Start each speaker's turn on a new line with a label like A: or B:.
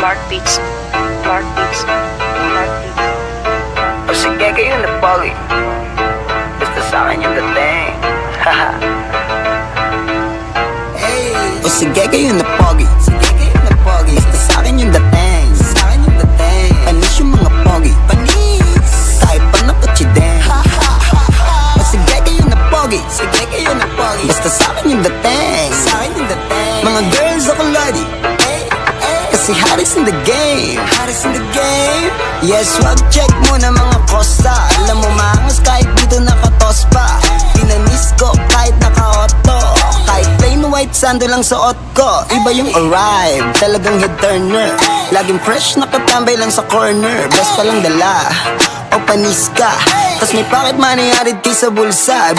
A: Mark Beats. Mark Beats. Mark Beats.
B: O sige kayo na pogi, basta sa'kin yung dating. Haha. Hey. O sige kayo na pogi, basta sa'kin yung dating. Panis yung mga pogi, kahit pa na kutsideng. O sige kayo na pogi, basta sa'kin yung dating. Mga girls ako lodi, kasi Harris in the game. Yes, wag check muna mga kosta. Alam mo maangas kahit dito nakatos pa. Tinanis ko kahit naka-auto. Kahit plain white sando lang suot ko. Iba yung arrive, talagang head turner. Laging fresh nakatambay lang sa corner. Best pa lang dala, o panis ka. Tas may pocket money arid sa bulsa.